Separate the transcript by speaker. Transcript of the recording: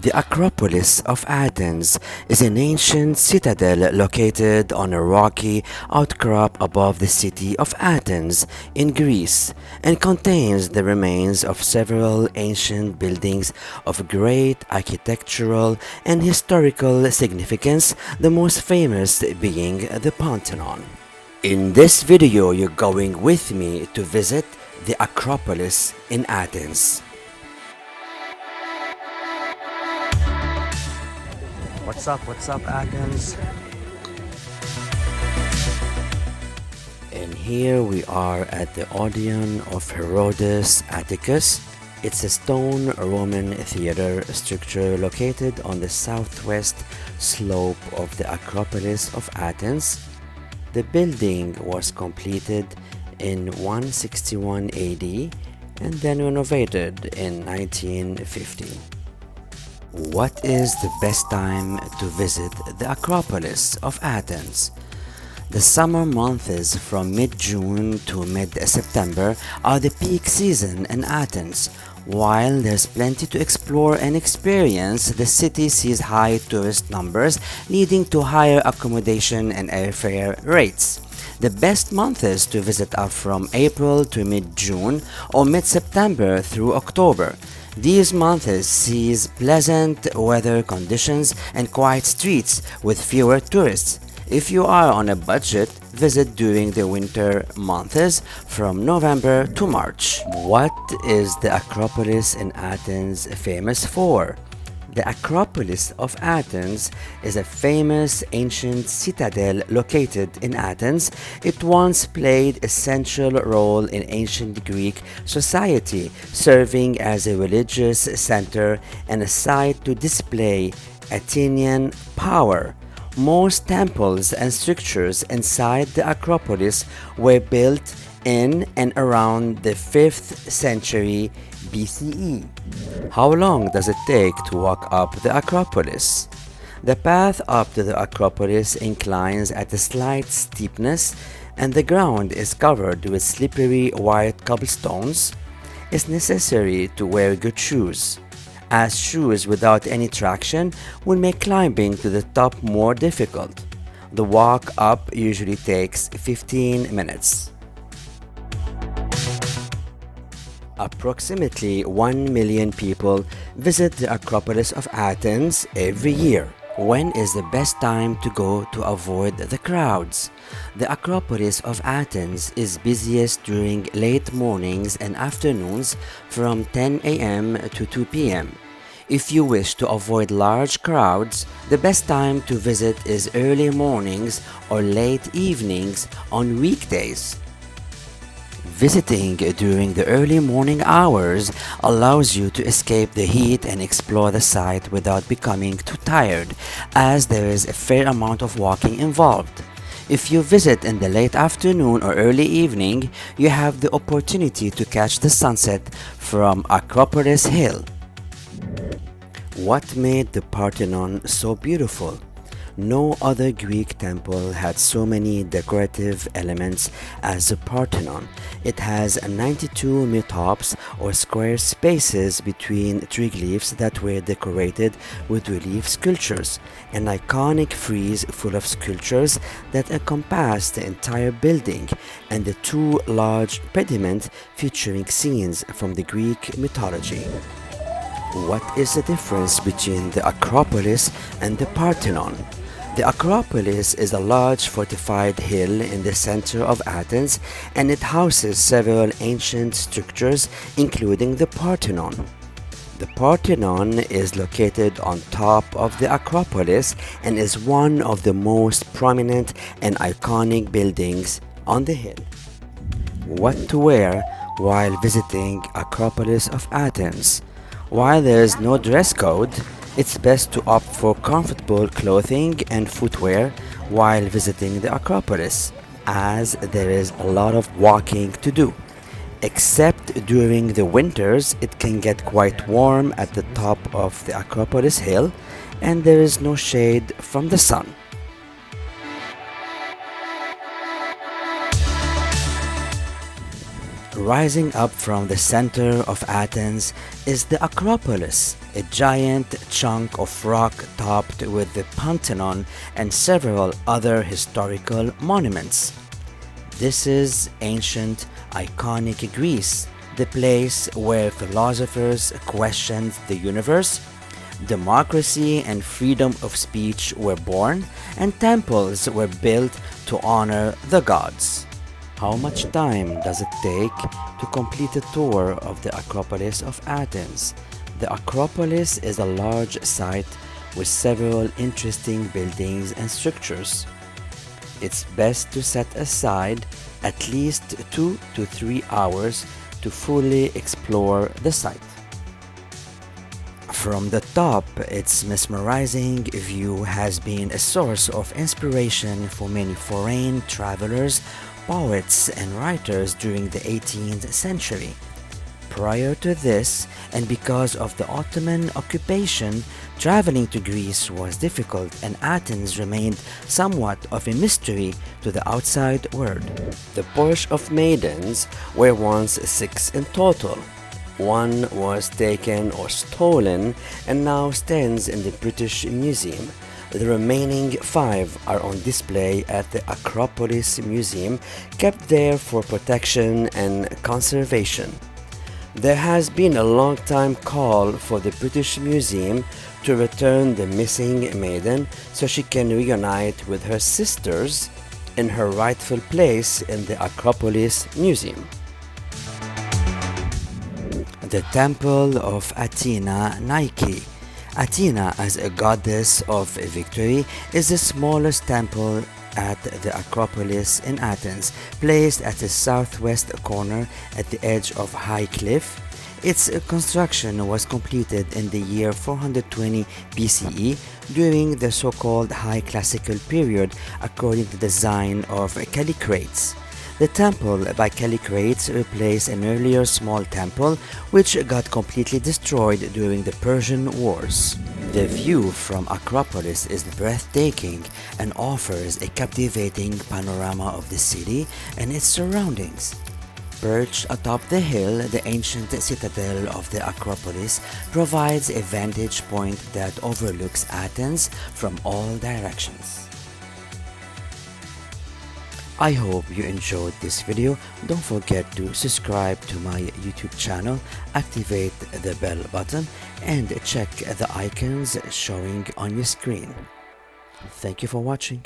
Speaker 1: The Acropolis of Athens is an ancient citadel located on a rocky outcrop above the city of Athens in Greece and contains the remains of several ancient buildings of great architectural and historical significance, the most famous being the Parthenon. In this video, you're going with me to visit the Acropolis in Athens. What's up, Athens? And here we are at the Odeon of Herodes Atticus. It's a stone Roman theater structure located on the southwest slope of the Acropolis of Athens. The building was completed in 161 AD and then renovated in 1950. What is the best time to visit the Acropolis of Athens? The summer months from mid-June to mid-September are the peak season in Athens. While there's plenty to explore and experience, the city sees high tourist numbers, leading to higher accommodation and airfare rates. The best months to visit are from April to mid-June or mid-September through October. These months sees pleasant weather conditions and quiet streets with fewer tourists. If you are on a budget, visit during the winter months from November to March. What is the Acropolis in Athens famous for? The Acropolis of Athens is a famous ancient citadel located in Athens. It once played a central role in ancient Greek society, serving as a religious center and a site to display Athenian power. Most temples and structures inside the Acropolis were built in and around the 5th century BCE. How long does it take to walk up the Acropolis? The path up to the Acropolis inclines at a slight steepness, and the ground is covered with slippery white cobblestones. It's necessary to wear good shoes, as shoes without any traction will make climbing to the top more difficult. The walk up usually takes 15 minutes. Approximately 1 million people visit the Acropolis of Athens every year. When is the best time to go to avoid the crowds? The Acropolis of Athens is busiest during late mornings and afternoons from 10 a.m. to 2 p.m. If you wish to avoid large crowds, the best time to visit is early mornings or late evenings on weekdays. Visiting during the early morning hours allows you to escape the heat and explore the site without becoming too tired, as there is a fair amount of walking involved. If you visit in the late afternoon or early evening, you have the opportunity to catch the sunset from Acropolis Hill. What made the Parthenon so beautiful? No other Greek temple had so many decorative elements as the Parthenon. It has 92 metopes or square spaces between triglyphs that were decorated with relief sculptures, an iconic frieze full of sculptures that encompass the entire building, and the two large pediments featuring scenes from the Greek mythology. What is the difference between the Acropolis and the Parthenon? The Acropolis is a large fortified hill in the center of Athens, and it houses several ancient structures, including the Parthenon. The Parthenon is located on top of the Acropolis and is one of the most prominent and iconic buildings on the hill. What to wear while visiting Acropolis of Athens? While there is no dress code, it's best to opt for comfortable clothing and footwear while visiting the Acropolis, as there is a lot of walking to do. Except during the winters, it can get quite warm at the top of the Acropolis hill, and there is no shade from the sun. Rising up from the center of Athens is the Acropolis, a giant chunk of rock topped with the Parthenon and several other historical monuments. This is ancient, iconic Greece, the place where philosophers questioned the universe, democracy and freedom of speech were born, and temples were built to honor the gods. How much time does it take to complete a tour of the Acropolis of Athens? The Acropolis is a large site with several interesting buildings and structures. It's best to set aside at least 2 to 3 hours to fully explore the site. From the top, its mesmerizing view has been a source of inspiration for many foreign travelers, poets, and writers during the 18th century. Prior to this, and because of the Ottoman occupation, traveling to Greece was difficult and Athens remained somewhat of a mystery to the outside world. The Porche of Maidens were once 6 in total. One was taken or stolen and now stands in the British Museum. The remaining 5 are on display at the Acropolis Museum, kept there for protection and conservation. There has been a long time call for the British Museum to return the missing maiden so she can reunite with her sisters in her rightful place in the Acropolis Museum. The Temple of Athena Nike. Athena, as a goddess of victory, is the smallest temple at the Acropolis in Athens, placed at the southwest corner at the edge of high cliff. Its construction was completed in the year 420 BCE during the so-called High Classical period according to the design of Callicrates. The temple by Callicrates replaced an earlier small temple which got completely destroyed during the Persian Wars. The view from Acropolis is breathtaking and offers a captivating panorama of the city and its surroundings. Perched atop the hill, the ancient citadel of the Acropolis provides a vantage point that overlooks Athens from all directions. I hope you enjoyed this video. Don't forget to subscribe to my YouTube channel, activate the bell button, and check the icons showing on your screen. Thank you for watching.